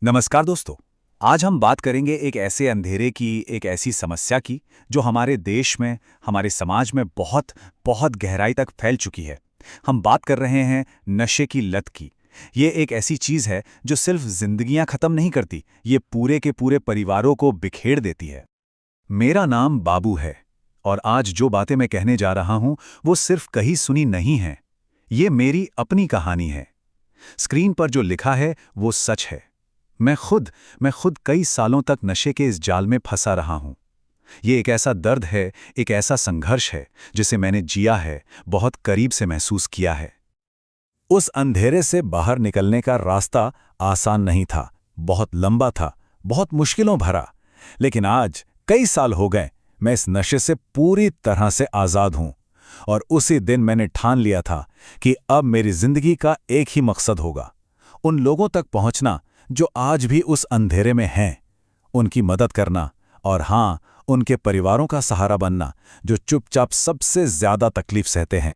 नमस्कार दोस्तों। आज हम बात करेंगे एक ऐसे अंधेरे की, एक ऐसी समस्या की जो हमारे देश में, हमारे समाज में बहुत बहुत गहराई तक फैल चुकी है। हम बात कर रहे हैं नशे की लत की। ये एक ऐसी चीज़ है जो सिर्फ जिंदगियां खत्म नहीं करती, ये पूरे के पूरे परिवारों को बिखेर देती है। मेरा नाम बाबू है और आज जो बातें मैं कहने जा रहा हूं वो सिर्फ कहीं सुनी नहीं है। ये मेरी अपनी कहानी है। स्क्रीन पर जो लिखा है वो सच है। मैं खुद कई सालों तक नशे के इस जाल में फंसा रहा हूं। ये एक ऐसा दर्द है, एक ऐसा संघर्ष है जिसे मैंने जिया है, बहुत करीब से महसूस किया है। उस अंधेरे से बाहर निकलने का रास्ता आसान नहीं था, बहुत लंबा था, बहुत मुश्किलों भरा। लेकिन आज कई साल हो गए, मैं इस नशे से पूरी तरह से आज़ाद हूं। और उसी दिन मैंने ठान लिया था कि अब मेरी जिंदगी का एक ही मकसद होगा, उन लोगों तक पहुंचना जो आज भी उस अंधेरे में हैं, उनकी मदद करना और हाँ, उनके परिवारों का सहारा बनना जो चुपचाप सबसे ज्यादा तकलीफ सहते हैं।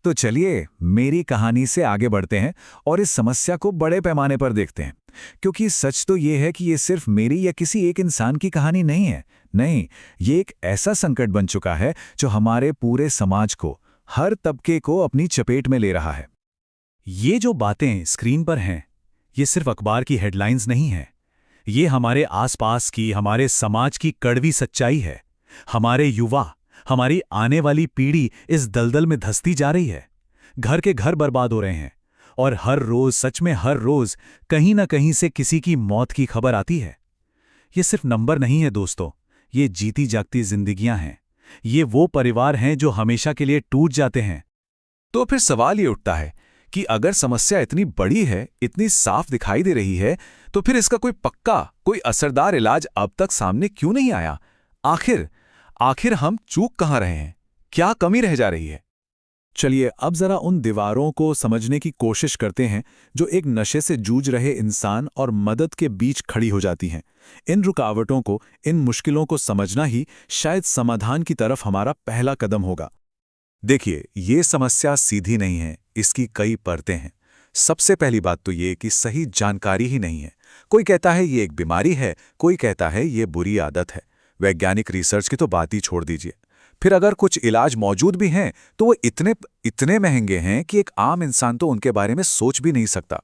तो चलिए मेरी कहानी से आगे बढ़ते हैं और इस समस्या को बड़े पैमाने पर देखते हैं। क्योंकि सच तो ये है कि ये सिर्फ मेरी या किसी एक इंसान की कहानी नहीं है। नहीं, ये एक ऐसा संकट बन चुका है जो हमारे पूरे समाज को, हर तबके को अपनी चपेट में ले रहा है। ये जो बातें स्क्रीन पर हैं, ये सिर्फ अखबार की हेडलाइंस नहीं है। ये हमारे आसपास की, हमारे समाज की कड़वी सच्चाई है। हमारे युवा, हमारी आने वाली पीढ़ी इस दलदल में धंसती जा रही है। घर के घर बर्बाद हो रहे हैं और हर रोज, सच में हर रोज, कहीं ना कहीं से किसी की मौत की खबर आती है। ये सिर्फ नंबर नहीं है दोस्तों, ये जीती जागती जिंदगियां हैं। ये वो परिवार हैं जो हमेशा के लिए टूट जाते हैं। तो फिर सवाल ये उठता है कि अगर समस्या इतनी बड़ी है, इतनी साफ दिखाई दे रही है, तो फिर इसका कोई पक्का, कोई असरदार इलाज अब तक सामने क्यों नहीं आया? आखिर आखिर हम चूक कहां रहे हैं? क्या कमी रह जा रही है? चलिए अब जरा उन दीवारों को समझने की कोशिश करते हैं जो एक नशे से जूझ रहे इंसान और मदद के बीच खड़ी हो जाती हैं। इन रुकावटों को, इन मुश्किलों को समझना ही शायद समाधान की तरफ हमारा पहला कदम होगा। देखिए, ये समस्या सीधी नहीं है, इसकी कई परतें हैं। सबसे पहली बात तो ये कि सही जानकारी ही नहीं है। कोई कहता है ये एक बीमारी है, कोई कहता है ये बुरी आदत है। वैज्ञानिक रिसर्च की तो बात ही छोड़ दीजिए। फिर अगर कुछ इलाज मौजूद भी हैं, तो वो इतने इतने महंगे हैं कि एक आम इंसान तो उनके बारे में सोच भी नहीं सकता।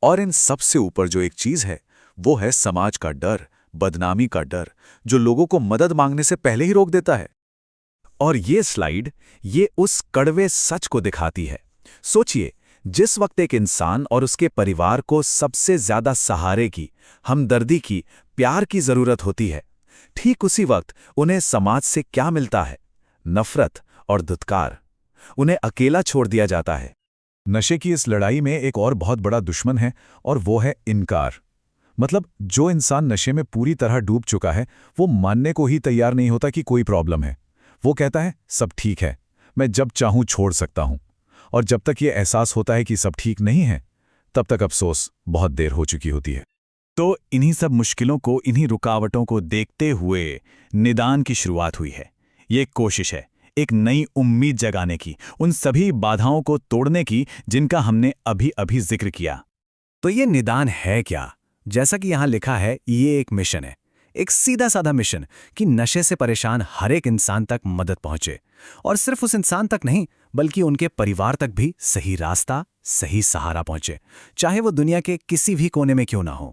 और इन सबसे ऊपर जो एक चीज़ है, वो है समाज का डर, बदनामी का डर, जो लोगों को मदद मांगने से पहले ही रोक देता है। और ये स्लाइड, ये उस कड़वे सच को दिखाती है। सोचिए, जिस वक्त एक इंसान और उसके परिवार को सबसे ज्यादा सहारे की, हमदर्दी की, प्यार की जरूरत होती है, ठीक उसी वक्त उन्हें समाज से क्या मिलता है? नफरत और धुतकार। उन्हें अकेला छोड़ दिया जाता है। नशे की इस लड़ाई में एक और बहुत बड़ा दुश्मन है और वो है इनकार। मतलब जो इंसान नशे में पूरी तरह डूब चुका है, वो मानने को ही तैयार नहीं होता कि कोई प्रॉब्लम है। वो कहता है सब ठीक है, मैं जब चाहूं छोड़ सकता हूं। और जब तक ये एहसास होता है कि सब ठीक नहीं है, तब तक अफसोस बहुत देर हो चुकी होती है। तो इन्हीं सब मुश्किलों को, इन्हीं रुकावटों को देखते हुए निदान की शुरुआत हुई है। ये एक कोशिश है, एक नई उम्मीद जगाने की, उन सभी बाधाओं को तोड़ने की जिनका हमने अभी अभी जिक्र किया। तो ये निदान है क्या? जैसा कि यहां लिखा है, ये एक मिशन है, एक सीधा साधा मिशन कि नशे से परेशान हर एक इंसान तक मदद पहुंचे। और सिर्फ उस इंसान तक नहीं, बल्कि उनके परिवार तक भी सही रास्ता, सही सहारा पहुंचे, चाहे वो दुनिया के किसी भी कोने में क्यों ना हो।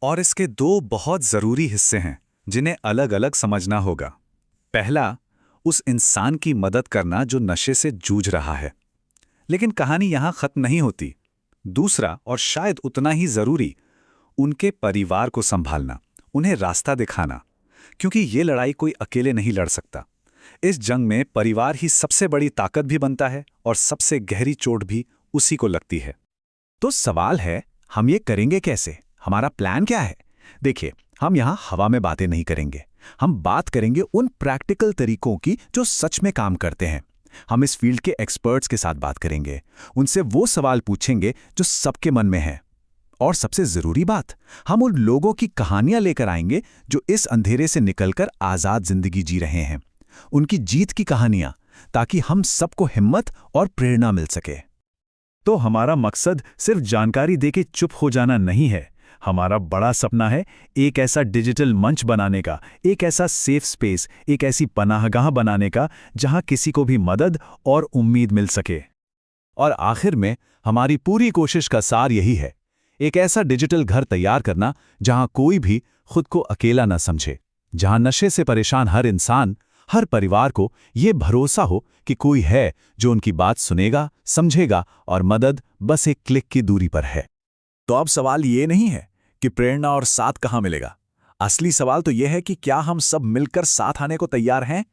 और इसके दो बहुत जरूरी हिस्से हैं जिन्हें अलग अलग समझना होगा। पहला, उस इंसान की मदद करना जो नशे से जूझ रहा है। लेकिन कहानी यहां खत्म नहीं होती। दूसरा, और शायद उतना ही जरूरी, उनके परिवार को संभालना, उन्हें रास्ता दिखाना। क्योंकि ये लड़ाई कोई अकेले नहीं लड़ सकता। इस जंग में परिवार ही सबसे बड़ी ताकत भी बनता है और सबसे गहरी चोट भी उसी को लगती है। तो सवाल है, हम ये करेंगे कैसे? हमारा प्लान क्या है? देखिए, हम यहां हवा में बातें नहीं करेंगे। हम बात करेंगे उन प्रैक्टिकल तरीकों की जो सच में काम करते हैं। हम इस फील्ड के एक्सपर्ट्स के साथ बात करेंगे, उनसे वो सवाल पूछेंगे जो सबके मन में है। और सबसे जरूरी बात, हम उन लोगों की कहानियां लेकर आएंगे जो इस अंधेरे से निकलकर आजाद जिंदगी जी रहे हैं, उनकी जीत की कहानियां, ताकि हम सबको हिम्मत और प्रेरणा मिल सके। तो हमारा मकसद सिर्फ जानकारी देके चुप हो जाना नहीं है। हमारा बड़ा सपना है एक ऐसा डिजिटल मंच बनाने का, एक ऐसा सेफ स्पेस, एक ऐसी पनाहगाह बनाने का जहां किसी को भी मदद और उम्मीद मिल सके। और आखिर में हमारी पूरी कोशिश का सार यही है, एक ऐसा डिजिटल घर तैयार करना जहां कोई भी खुद को अकेला न समझे, जहां नशे से परेशान हर इंसान, हर परिवार को ये भरोसा हो कि कोई है जो उनकी बात सुनेगा, समझेगा और मदद बस एक क्लिक की दूरी पर है। तो अब सवाल ये नहीं है कि प्रेरणा और साथ कहाँ मिलेगा। असली सवाल तो यह है कि क्या हम सब मिलकर साथ आने को तैयार हैं?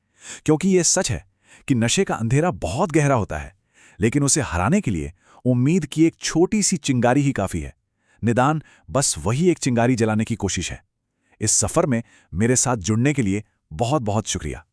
क्योंकि यह सच है कि नशे का अंधेरा बहुत गहरा होता है, लेकिन उसे हराने के लिए उम्मीद की एक छोटी सी चिंगारी ही काफी है। निदान बस वही एक चिंगारी जलाने की कोशिश है। इस सफर में मेरे साथ जुड़ने के लिए बहुत बहुत शुक्रिया।